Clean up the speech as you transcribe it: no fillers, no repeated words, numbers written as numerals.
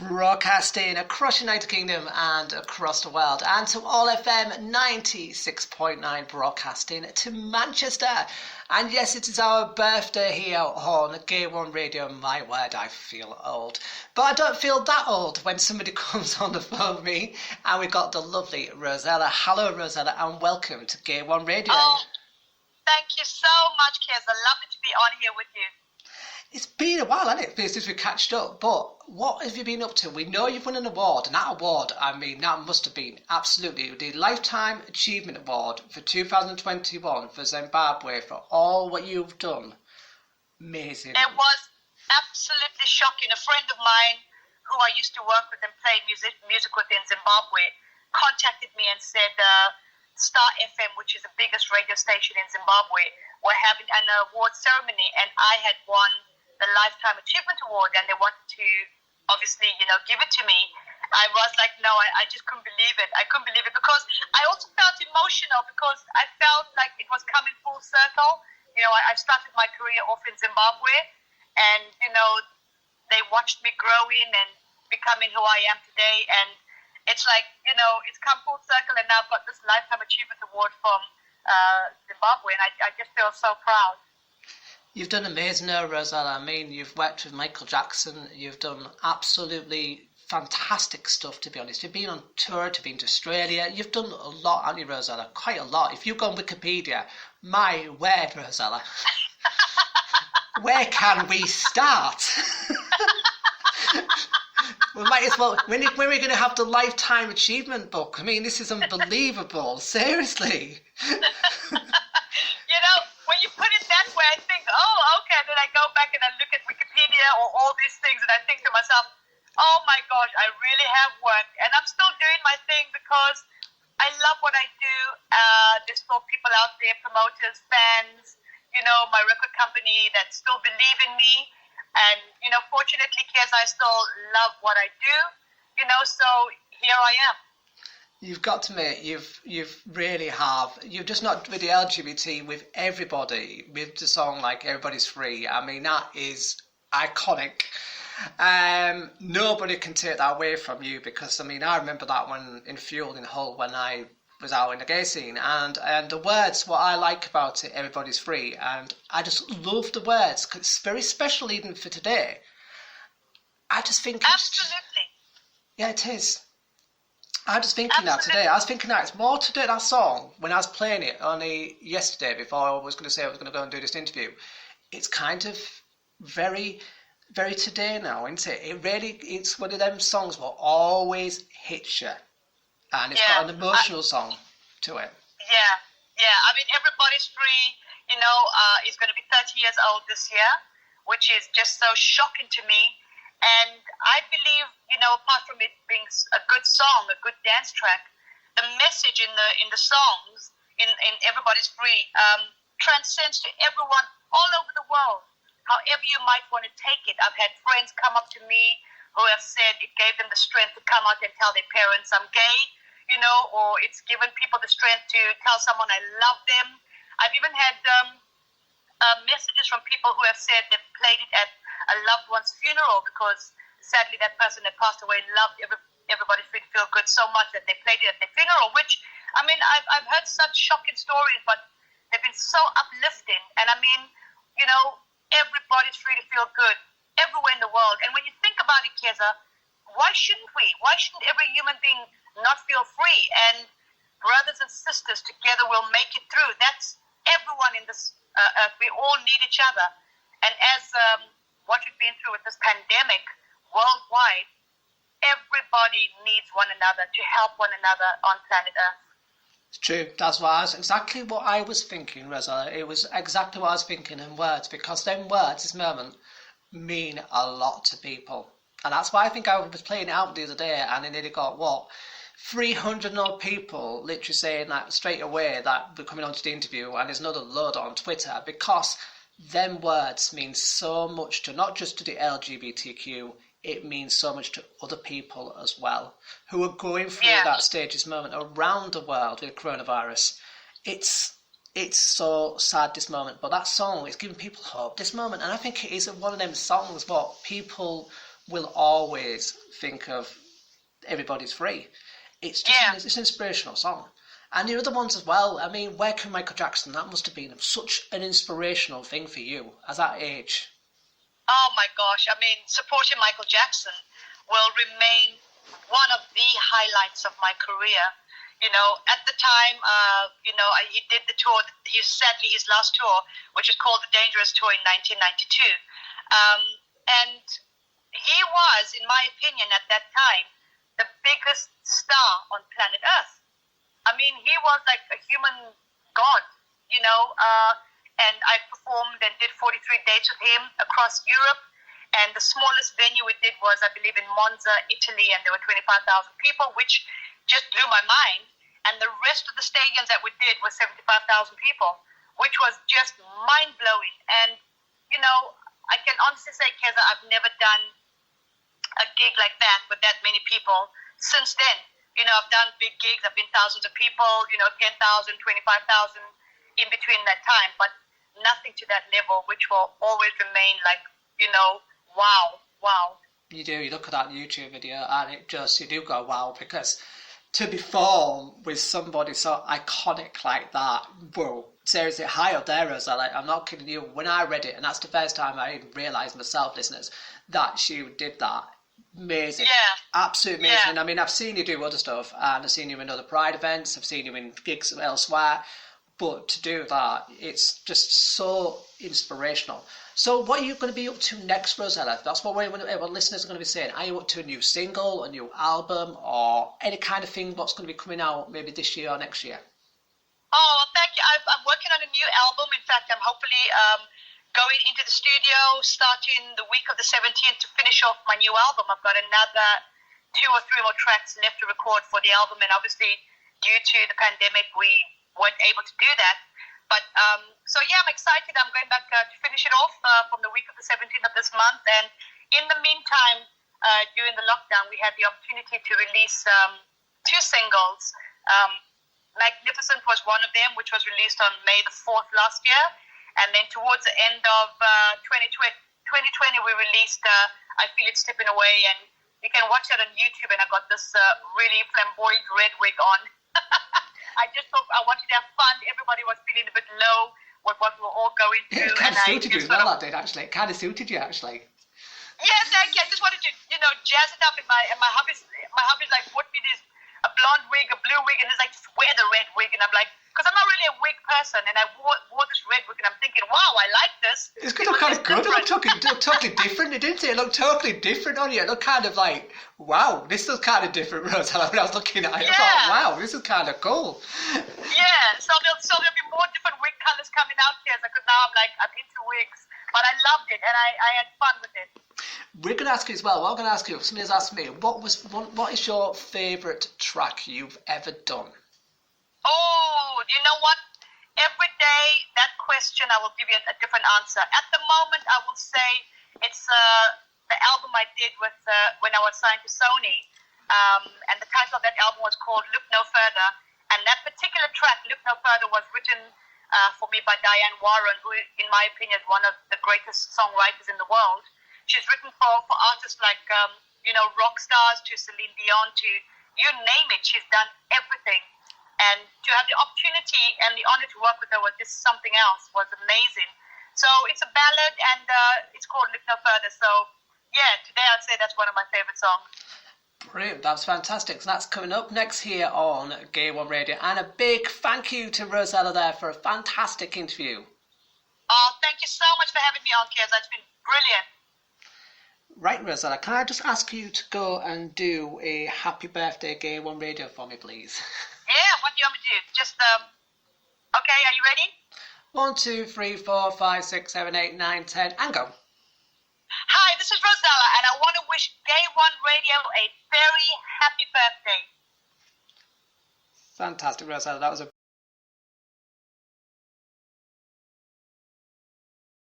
Broadcasting across the United Kingdom and across the world, and to All FM 96.9 broadcasting to Manchester. And yes, it is our birthday here on Gay One Radio. My word, I feel old. But I don't feel that old when somebody comes on the phone with me, and we've got the lovely Rosella. Hello, Rosella, and welcome to Gay One Radio. Oh, thank you so much, Kez. I love it to be on here with you. It's been a while, hasn't it, since we catched up, but what have you been up to? We know you've won an award, and that award, I mean, that must have been absolutely the Lifetime Achievement Award for 2021 for Zimbabwe for all what you've done. Amazing. It was absolutely shocking. A friend of mine who I used to work with and play music with in Zimbabwe contacted me and said Star FM, which is the biggest radio station in Zimbabwe, were having an award ceremony, and I had won the Lifetime Achievement Award, and they wanted to obviously, give it to me. I was like, no, I just couldn't believe it. I couldn't believe it because I also felt emotional because I felt like it was coming full circle. I started my career off in Zimbabwe, and, they watched me growing and becoming who I am today, and it's like, it's come full circle, and now I've got this Lifetime Achievement Award from Zimbabwe, and I just feel so proud. You've done amazing now, Rosella. I mean, you've worked with Michael Jackson. You've done absolutely fantastic stuff, to be honest. You've been on tour, you've been to Australia. You've done a lot, haven't you, Rosella? Quite a lot. If you go on Wikipedia, my word, Rosella. Where can we start? We might as well. When are we going to have the Lifetime Achievement book? I mean, this is unbelievable. Seriously. When you put it that way, I think, oh, okay. Then I go back and I look at Wikipedia or all these things, and I think to myself, oh my gosh, I really have worked, and I'm still doing my thing because I love what I do. There's still people out there, promoters, fans, my record company that still believe in me. And, fortunately, Kez, I still love what I do, so here I am. You've got to admit, you've really have. You've just not with the LGBT, with everybody, with the song like Everybody's Free. I mean, that is iconic. Nobody can take that away from you because, I mean, I remember that one in Fuel in Hull when I was out in the gay scene, and the words, what I like about it, Everybody's Free, and I just love the words because it's very special even for today. I just think absolutely. Yeah, it is. I was thinking that today. I was thinking that it's more to do that song when I was playing it only yesterday before I was going to say I was going to go and do this interview. It's kind of very, very today now, isn't it? It's one of them songs that always hits you. And it's got an emotional song to it. Yeah. I mean, Everybody's Free, is going to be 30 years old this year, which is just so shocking to me. And I believe, apart from it being a good song, a good dance track, the message in the songs, in Everybody's Free, transcends to everyone all over the world, however you might want to take it. I've had friends come up to me who have said it gave them the strength to come out and tell their parents I'm gay, or it's given people the strength to tell someone I love them. I've even had messages from people who have said they've played it at a loved one's funeral because sadly that person that passed away loved Everybody's Free to Feel Good so much that they played it at their funeral, which, I mean, I've heard such shocking stories, but they've been so uplifting. And I mean, everybody's free to feel good everywhere in the world. And when you think about it, Keza, why shouldn't we? Why shouldn't every human being not feel free? And brothers and sisters together will make it through. That's everyone in this earth. We all need each other. And as what we've been through with this pandemic worldwide, everybody needs one another to help one another on planet Earth. It's true. That's exactly what I was thinking, Reza. It was exactly what I was thinking in words, because them words, this moment, mean a lot to people. And that's why I think I was playing it out the other day, and it nearly got, 300 odd people literally saying that straight away that we're coming on to the interview, and there's another load on Twitter, because them words mean so much to not just to the LGBTQ, it means so much to other people as well who are going through that stage, this moment around the world with coronavirus. It's so sad, this moment, but that song is giving people hope this moment, and I think it is one of them songs what people will always think of Everybody's Free. It's just it's an inspirational song. And the other ones as well. I mean, Where Can Michael Jackson? That must have been such an inspirational thing for you at that age. Oh my gosh. I mean, supporting Michael Jackson will remain one of the highlights of my career. You know, at the time, he did the tour, sadly his last tour, which is called the Dangerous Tour in 1992. And he was, in my opinion, at that time, the biggest star on planet Earth. I mean, he was like a human god, and I performed and did 43 dates with him across Europe. And the smallest venue we did was, I believe, in Monza, Italy, and there were 25,000 people, which just blew my mind. And the rest of the stadiums that we did was 75,000 people, which was just mind-blowing. And, I can honestly say, Keza, I've never done a gig like that with that many people since then. I've done big gigs. I've been thousands of people, 10,000, 25,000 in between that time, but nothing to that level, which will always remain like, wow. You do. You look at that YouTube video and you do go wow, because to perform with somebody so iconic like that, whoa, seriously, high up there, Rosella. I'm not kidding you. When I read it, and that's the first time I even realised myself, listeners, that she did that. Amazing. Yeah. Absolutely amazing. Yeah. And I mean, I've seen you do other stuff, and I've seen you in other Pride events, I've seen you in gigs elsewhere, but to do that, it's just so inspirational. So what are you going to be up to next, Rosella? That's what listeners are going to be saying. Are you up to a new single, a new album, or any kind of thing what's going to be coming out maybe this year or next year? Oh, thank you. I'm working on a new album. In fact, I'm hopefully going into the studio starting the week of the 17th to finish off my new album. I've got another 2 or 3 more tracks left to record for the album, and obviously due to the pandemic we weren't able to do that. But so yeah, I'm excited. I'm going back to finish it off from the week of the 17th of this month. And in the meantime, during the lockdown, we had the opportunity to release 2 singles. Magnificent was one of them, which was released on May the 4th last year. And then towards the end of 2020, we released I Feel It Slipping Away. And you can watch that on YouTube. And I got this really flamboyant red wig on. I just thought I wanted to have fun. Everybody was feeling a bit low with what we were all going through. It kind of suited you as well, that did, actually. It kind of suited you, actually. Yeah, thank you. I just wanted to, jazz it up. And my hubby's like, bought me this, a blonde wig, a blue wig, and he's like, just wear the red wig. And I'm like, because I'm not really a wig person, and I wore this red wig, and I'm thinking, wow, I like this. It's going to look kind of good. It looked totally different, didn't it? It looked totally different on you. It looked kind of like, wow, this is kind of different, Rosella. When I was looking at it, I thought, wow, this is kind of cool. Yeah, so there'll be more different wig colors coming out here, because now I'm into wigs. But I loved it, and I had fun with it. We're going to ask you as well. What I'm going to ask you, somebody's asked me, what is your favourite track you've ever done? Oh, you know what? Every day, that question, I will give you a different answer. At the moment, I will say it's the album I did with when I was signed to Sony. And the title of that album was called Look No Further. And that particular track, Look No Further, was written for me by Diane Warren, who, in my opinion, is one of the greatest songwriters in the world. She's written for artists like, rock stars, to Celine Dion, to you name it. She's done everything. And to have the opportunity and the honor to work with her was just something else, was amazing. So it's a ballad, and it's called Look No Further. So, yeah, today I'd say that's one of my favorite songs. Brilliant, that's fantastic. So that's coming up next here on Gay One Radio. And a big thank you to Rosella there for a fantastic interview. Oh, thank you so much for having me on, Keza. It's been brilliant. Right, Rosella, can I just ask you to go and do a happy birthday Gay One Radio for me, please? Yeah, what do you want me to do? Just, okay, are you ready? 1, 2, 3, 4, 5, 6, 7, 8, 9, 10, and go. Hi, this is Rosella, and I want to wish Gay One Radio a very happy birthday. Fantastic, Rosella. That was a